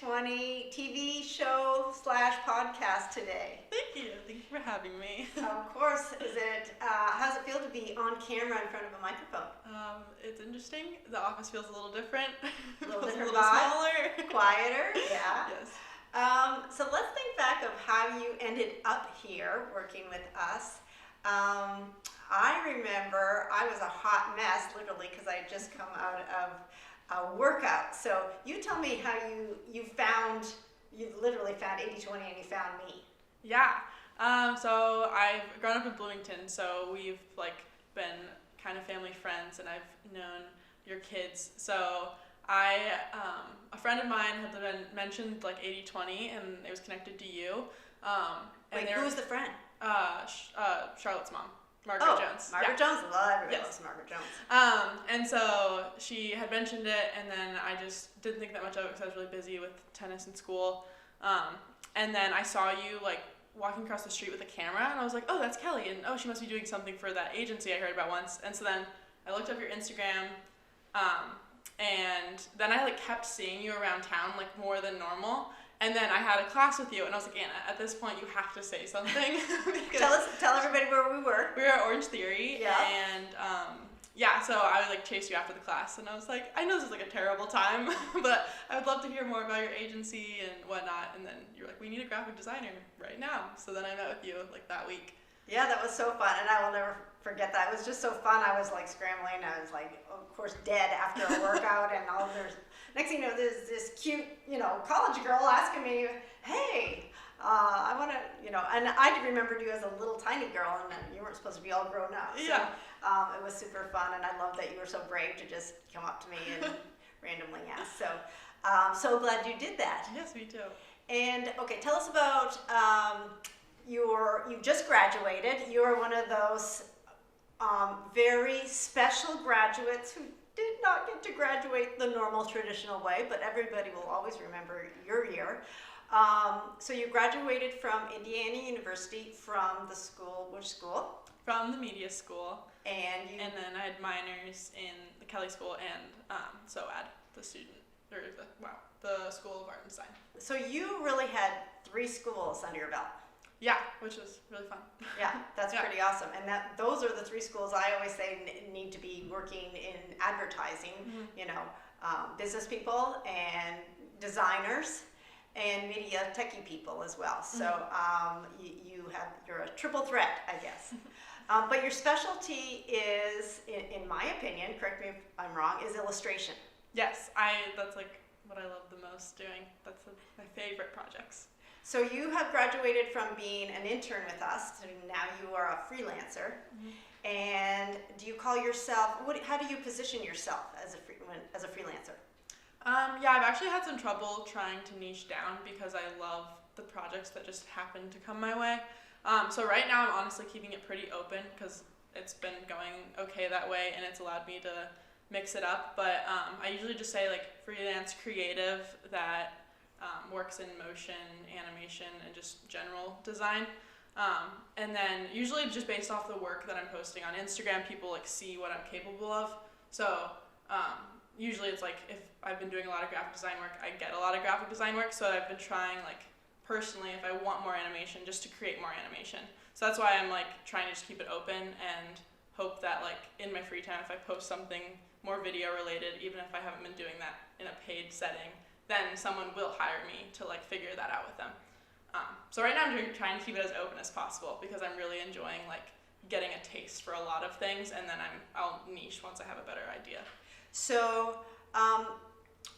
80/20 TV show / podcast today. Thank you. Thank you for having me. Of course. How's it feel to be on camera in front of a microphone? It's interesting. The office feels a little different. A little different smaller. Quieter, yeah. Yes. So let's think back of how you ended up here working with us. I remember I was a hot mess, literally, because I had just come out of a workout. So you tell me how you literally found 80/20 and you found me. Yeah. So I've grown up in Bloomington, so we've been kind of family friends, and I've known your kids. So a friend of mine had been mentioned 80/20, and it was connected to you. Wait, who was the friend? Charlotte's mom. Margaret Jones. Margaret Jones. Everybody loves Margaret Jones. And so she had mentioned it, and then I just didn't think that much of it because I was really busy with tennis and school. And then I saw you walking across the street with a camera, and I was like, oh, that's Kelly, and oh, she must be doing something for that agency I heard about once. And so then I looked up your Instagram, and then I kept seeing you around town more than normal. And then I had a class with you, and I was like, Anna, at this point, you have to say something. Tell everybody where we were. We were at Orange Theory, yeah. And so I would chase you after the class, and I was like, I know this is a terrible time, but I would love to hear more about your agency and whatnot. And then you were like, we need a graphic designer right now. So then I met with you that week. Yeah, that was so fun, and I will never forget that. It was just so fun. I was scrambling. I was of course, dead after a workout, and next thing you know, there's this cute, college girl asking me, hey, I want to, and I remembered you as a little tiny girl, and you weren't supposed to be all grown up. So, yeah. It was super fun, and I love that you were so brave to just come up to me and randomly ask. So, so glad you did that. Yes, me too. And okay, tell us about you've just graduated. You're one of those very special graduates who did not get to graduate the normal traditional way, but everybody will always remember your year. So you graduated from Indiana University from the school, which school? From the media school. And then I had minors in the Kelly School and SOAD, the School of Art and Design. So you really had 3 schools under your belt. Yeah, which was really fun. Yeah, that's pretty awesome. And those are the 3 schools I always say need to be working in advertising, business people and designers and media techie people as well. So you're a triple threat, I guess. But your specialty is, in my opinion, correct me if I'm wrong, is illustration. Yes, that's what I love the most doing. That's my favorite projects. So you have graduated from being an intern with us, and now you are a freelancer. Mm-hmm. And do you call yourself? How do you position yourself as a freelancer? Yeah, I've actually had some trouble trying to niche down because I love the projects that just happen to come my way. So right now I'm honestly keeping it pretty open because it's been going okay that way, and it's allowed me to mix it up. But I usually just say freelance creative that works in motion, animation, and just general design. And then usually just based off the work that I'm posting on Instagram, people see what I'm capable of. So usually it's if I've been doing a lot of graphic design work, I get a lot of graphic design work. So I've been trying personally, if I want more animation, just to create more animation. So that's why I'm trying to just keep it open and hope that in my free time, if I post something more video related, even if I haven't been doing that in a paid setting, then someone will hire me to figure that out with them. So right now I'm trying to keep it as open as possible because I'm really enjoying getting a taste for a lot of things, and then I'll niche once I have a better idea. So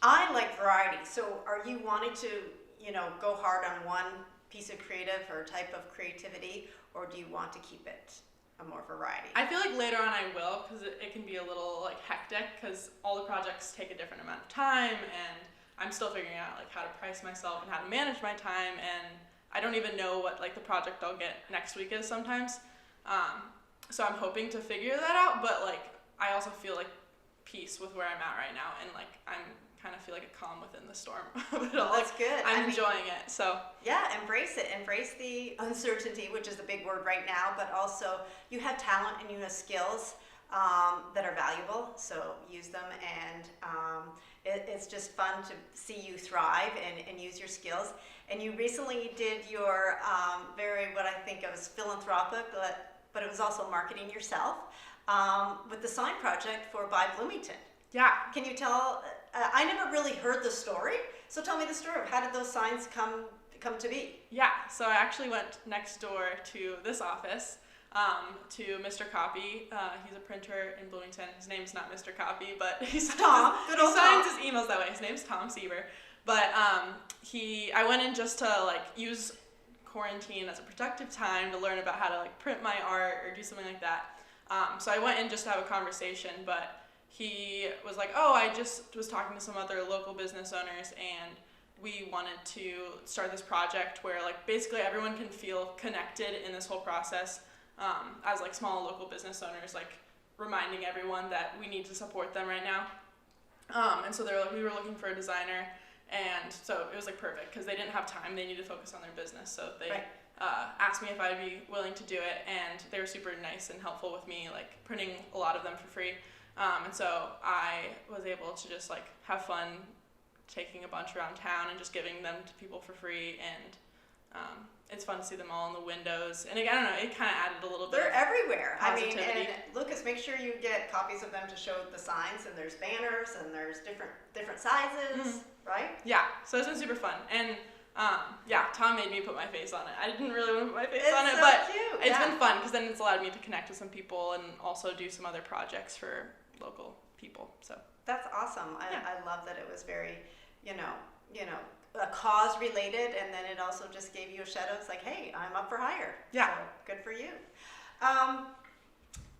I like variety. So are you wanting to go hard on one piece of creative or type of creativity, or do you want to keep it a more variety? I feel later on I will, because it can be a little hectic because all the projects take a different amount of time, and I'm still figuring out how to price myself and how to manage my time, and I don't even know what the project I'll get next week is sometimes. So I'm hoping to figure that out, but I also feel peace with where I'm at right now, and I'm kind of feel like a calm within the storm of it all. That's good. I'm enjoying it. So yeah, embrace it. Embrace the uncertainty, which is the big word right now, but also you have talent and you have skills that are valuable, so use them. And It's just fun to see you thrive and use your skills. And you recently did your what I think of as philanthropic, but it was also marketing yourself with the sign project for By Bloomington. Yeah. Can you tell? I never really heard the story, so tell me the story of how did those signs come to be? Yeah, so I actually went next door to this office to Mr. Copy. He's a printer in Bloomington. His name's not Mr. Copy, but he Tom. Good old signs Tom. his emails that way. His name's Tom Sieber. But I went in just to like use quarantine as a productive time to learn about how to like print my art or do something like that. So I went in just to have a conversation, but he was like, oh, I just was talking to some other local business owners and we wanted to start this project where like basically everyone can feel connected in this whole process as like small local business owners, like reminding everyone that we need to support them right now. And so we were looking for a designer, and so it was like perfect because they didn't have time. They needed to focus on their business. So they asked me if I'd be willing to do it, and they were super nice and helpful with me, like printing a lot of them for free. And so I was able to just like have fun taking a bunch around town and just giving them to people for free, and it's fun to see them all in the windows. And I don't know, it kind of added a little bit. They're everywhere. Positivity. I mean, and Lucas, make sure you get copies of them to show the signs. And there's banners, and there's different sizes, right? Yeah, so it's been super fun, and Tom made me put my face on it. I didn't really want to put my face on it, so but cute. It's been fun because then it's allowed me to connect with some people and also do some other projects for local people. So That's awesome. I love that it was very, a cause related, and then it also just gave you a shadow. It's like, hey, I'm up for hire. Yeah. So good for you.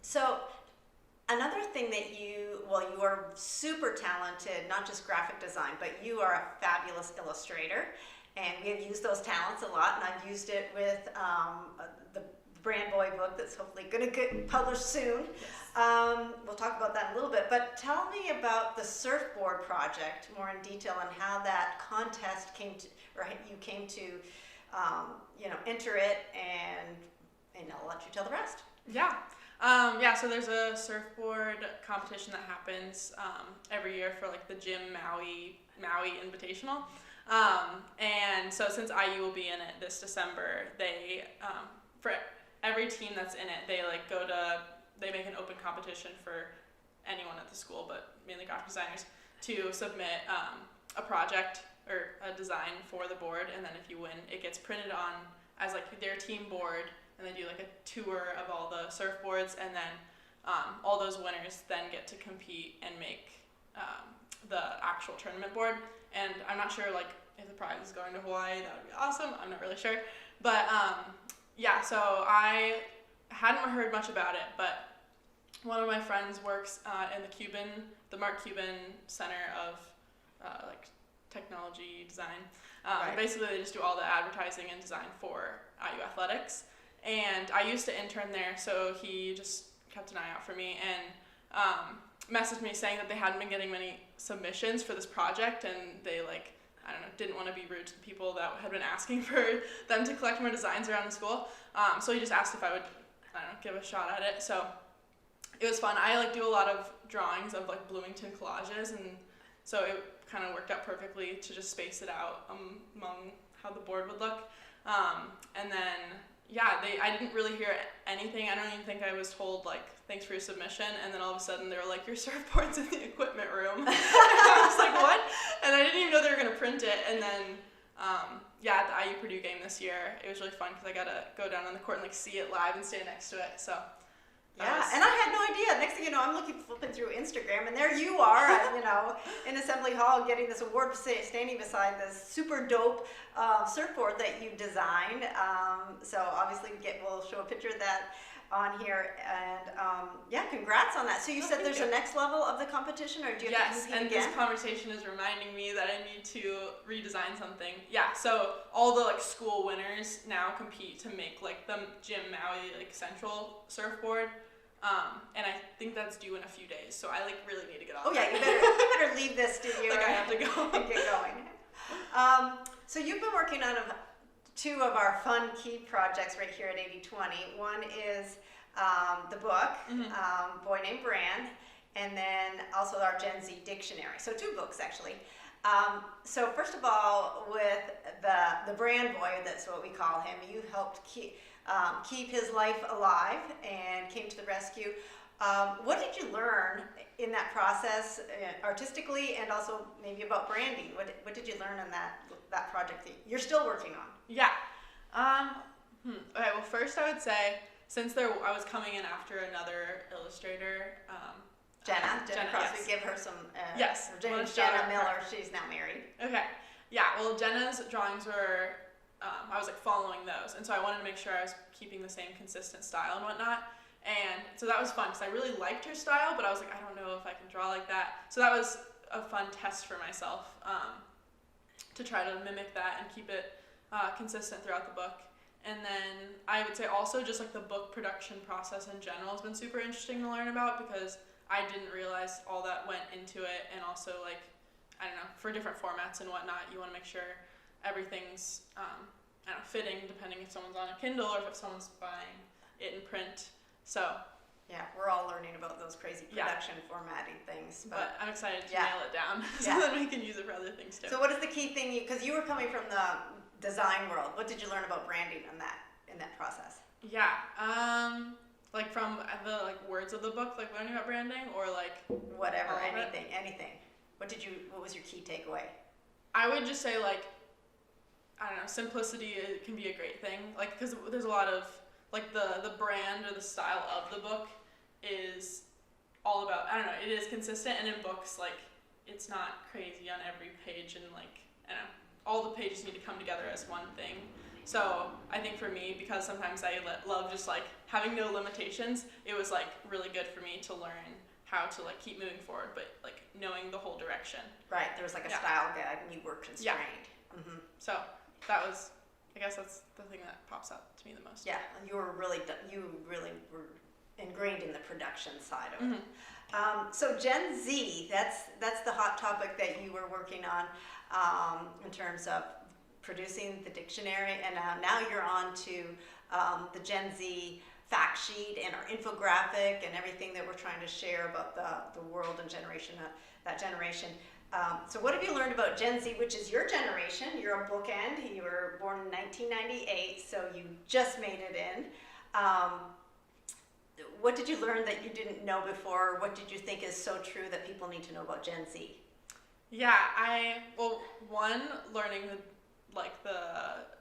So another thing that you are super talented, not just graphic design, but you are a fabulous illustrator, and we have used those talents a lot, and I've used it with the Brand Boy book that's hopefully going to get published soon. yes. We'll talk about that in a little bit, but tell me about the surfboard project more in detail and how that contest came to, or you came to, enter it, and I'll let you tell the rest. Yeah. So there's a surfboard competition that happens every year for like the Jim Maui Invitational. And so since IU will be in it this December, they for every team that's in it, they make an open competition for anyone at the school, but mainly graphic designers, to submit a project or a design for the board, and then if you win, it gets printed on as like their team board, and they do like a tour of all the surfboards, and then all those winners then get to compete and make the actual tournament board. And I'm not sure like if the prize is going to Hawaii. That would be awesome. I'm not really sure, but so I hadn't heard much about it, but one of my friends works in the Mark Cuban Center of like technology design. Right. Basically, they just do all the advertising and design for IU athletics. And I used to intern there, so he just kept an eye out for me and messaged me saying that they hadn't been getting many submissions for this project, and they didn't want to be rude to the people that had been asking for them to collect more designs around the school. So he just asked if I would, give a shot at it. So it was fun. I do a lot of drawings of like Bloomington collages, and so it kind of worked out perfectly to just space it out among how the board would look. And then I didn't really hear anything. I don't even think I was told like, thanks for your submission. And then all of a sudden they were like, your surfboard's in the equipment room. And I was like, what? And I didn't even know they were going to print it. And then, at the IU Purdue game this year, it was really fun because I got to go down on the court and like see it live and stand next to it. So and I had no idea. Next thing you know, I'm flipping through Instagram, and there you are, in Assembly Hall getting this award, standing beside this super dope surfboard that you designed. So obviously we'll show a picture of that on here, and congrats on that. So you said there's a next level of the competition, or do you have to compete again? Yes, and this conversation is reminding me that I need to redesign something. Yeah, so all the like school winners now compete to make like the Jim Maui like central surfboard. And I think that's due in a few days, so I really need to get on. Oh yeah, you better leave this studio. I have to go and get going. So you've been working on two of our fun key projects right here at 80/20. One is the book, Boy Named Brand, and then also our Gen Z dictionary. So 2 books actually. So first of all, with the brand boy, that's what we call him, you helped keep his life alive and came to the rescue. What did you learn in that process, artistically, and also maybe about branding? What did you learn on that project that you're still working on? Yeah. Okay. Well, first I would say, since I was coming in after another illustrator. Jenna Cross, yes. we give her some. Yes. Her name's Jenna Miller. She's now married. Okay. Yeah. Well, Jenna's drawings were. I was like following those, and so I wanted to make sure I was keeping the same consistent style and whatnot. And so that was fun because I really liked her style, but I was like, I don't know if I can draw like that. So that was a fun test for myself, to try to mimic that and keep it consistent throughout the book. And then I would say also just like the book production process in general has been super interesting to learn about, because I didn't realize all that went into it. And also, like, I don't know, for different formats and whatnot, you want to make sure everything's I don't know, fitting, depending if someone's on a Kindle or if someone's buying it in print. So yeah, we're all learning about those crazy production formatting things. But I'm excited to nail it down so that we can use it for other things too. So what is the key thing, because you were coming from the design world, what did you learn about branding in that process? Yeah, like from the words of the book, like learning about branding, or like whatever, anything. What was your key takeaway? I would just say, like, I don't know, simplicity can be a great thing. Like, because there's a lot of, like, the brand or the style of the book is all about, I don't know, it is consistent, and in books, like, it's not crazy on every page, and, like, I don't know, all the pages need to come together as one thing. So I think for me, because sometimes I love just, like, having no limitations, it was, like, really good for me to learn how to, like, keep moving forward, but, like, knowing the whole direction. Right, there was, like, a style guide, and you were constrained. Yeah. Mm-hmm. So that was, I guess that's the thing that pops out to me the most. Yeah, you really were ingrained in the production side of it. Mm-hmm. So Gen Z, that's the hot topic that you were working on, in terms of producing the dictionary, and now you're on to the Gen Z fact sheet and our infographic and everything that we're trying to share about the world and that generation. So what have you learned about Gen Z, which is your generation? You're a bookend. You were born in 1998, so you just made it in. What did you learn that you didn't know before? What did you think is so true that people need to know about Gen Z? Yeah, one, learning the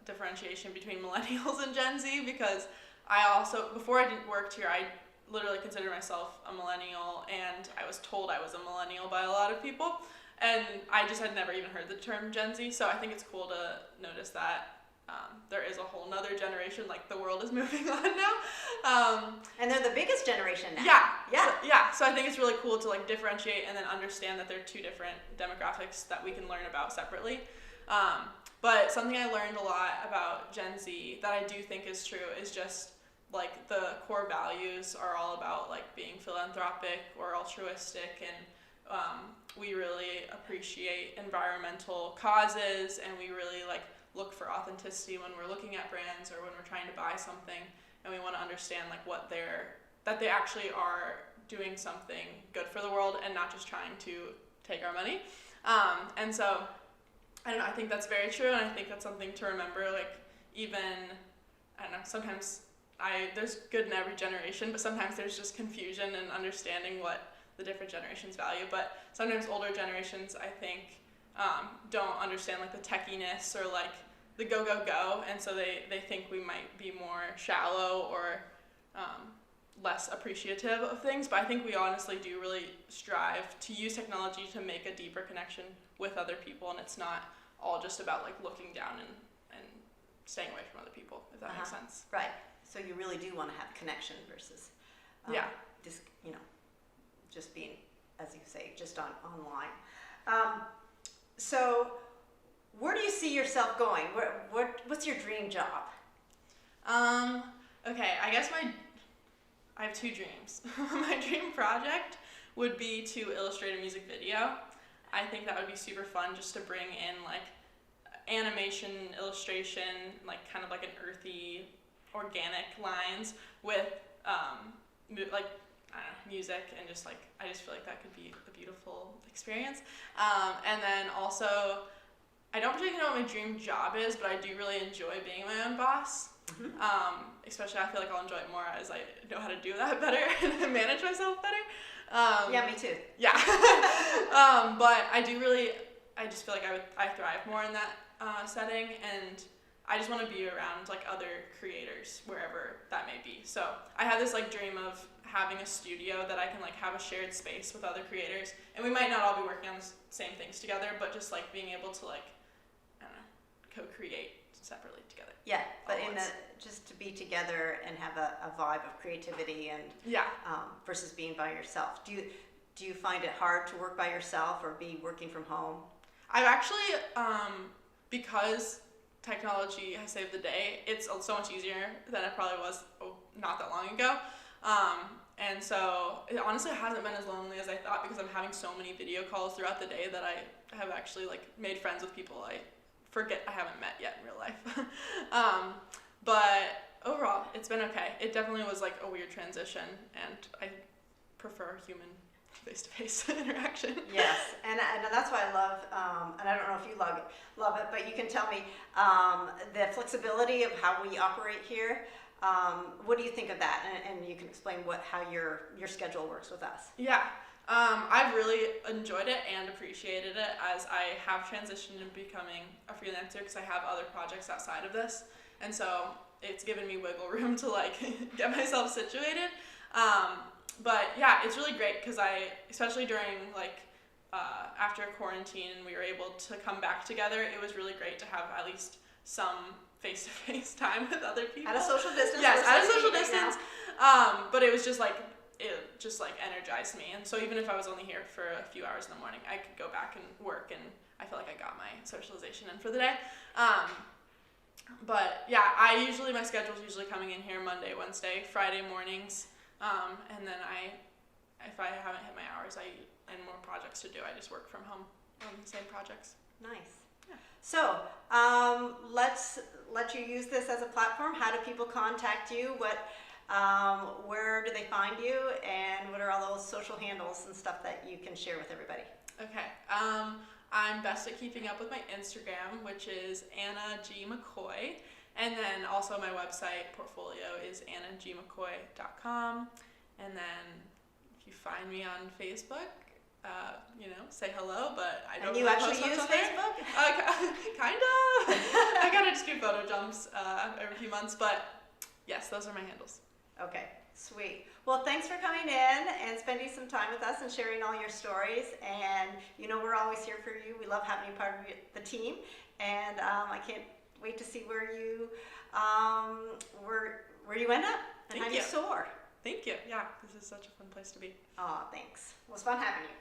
differentiation between millennials and Gen Z, because I also, before I worked here, I literally considered myself a millennial, and I was told I was a millennial by a lot of people, and I just had never even heard the term Gen Z, so I think it's cool to notice that there is a whole nother generation, like the world is moving on now. And they're the biggest generation now. Yeah. So I think it's really cool to like differentiate and then understand that there are 2 different demographics that we can learn about separately. But something I learned a lot about Gen Z that I do think is true is just like the core values are all about like being philanthropic or altruistic, and we really appreciate environmental causes, and we really like look for authenticity when we're looking at brands or when we're trying to buy something, and we want to understand like that they actually are doing something good for the world and not just trying to take our money. And so I don't know, I think that's very true, and I think that's something to remember. Like, even, I don't know, sometimes there's good in every generation, but sometimes there's just confusion in understanding what the different generations value. But sometimes older generations, I think, don't understand like the techiness or like the go, and so they think we might be more shallow or less appreciative of things. But I think we honestly do really strive to use technology to make a deeper connection with other people, and it's not all just about like looking down and staying away from other people, if that makes sense. Right. So you really do want to have connection versus just being, as you say, just online. So where do you see yourself going? What's your dream job? Okay, I guess I have 2 dreams. My dream project would be to illustrate a music video. I think that would be super fun, just to bring in like animation, illustration, like kind of like an earthy, organic lines with like I don't know, music, and just like I just feel like that could be a beautiful experience. And then also, I don't particularly know what my dream job is, but I do really enjoy being my own boss. Especially I feel like I'll enjoy it more as I know how to do that better and manage myself better. Yeah, me too. Yeah. But I just feel like I thrive more in that setting, and I just want to be around like other creators wherever that may be. So I had this like dream of having a studio that I can like have a shared space with other creators, and we might not all be working on the same things together, but just like being able to like, I don't know, co-create separately together. Yeah, but just to be together and have a vibe of creativity and versus being by yourself. Do you find it hard to work by yourself or be working from home? I've actually, because technology has saved the day, it's so much easier than it probably was not that long ago. And so it honestly hasn't been as lonely as I thought, because I'm having so many video calls throughout the day that I have actually like made friends with people I forget I haven't met yet in real life. But overall, it's been okay. It definitely was like a weird transition, and I prefer human face-to-face interaction. Yes, and that's why I love, and I don't know if you love it, but you can tell me the flexibility of how we operate here. What do you think of that? And you can explain how your schedule works with us. Yeah, I've really enjoyed it and appreciated it as I have transitioned into becoming a freelancer, because I have other projects outside of this, and so it's given me wiggle room to like get myself situated. But yeah, it's really great because especially during like after quarantine and we were able to come back together, it was really great to have at least some face-to-face time with other people. At a social distance. Yes, at a social distance. But it was just like, it just like energized me. And so even if I was only here for a few hours in the morning, I could go back and work, and I feel like I got my socialization in for the day. But yeah, my schedule's usually coming in here Monday, Wednesday, Friday mornings. And then if I haven't hit my hours and more projects to do, I just work from home on the same projects. Nice. Yeah. So let's let you use this as a platform. How do people contact you? Where do they find you? And what are all those social handles and stuff that you can share with everybody? Okay. I'm best at keeping up with my Instagram, which is Anna G. McCoy. And then also my website portfolio is annagmccoy.com. And then if you find me on Facebook, say hello, but I don't. And you really actually use Facebook? Kind of. I gotta just do photo jumps every few months, but yes, those are my handles. Okay, sweet. Well, thanks for coming in and spending some time with us and sharing all your stories. And we're always here for you. We love having you part of the team, and I can't wait to see where you end up and how you soar. Thank you. Yeah, this is such a fun place to be. Oh, thanks. It was fun having you.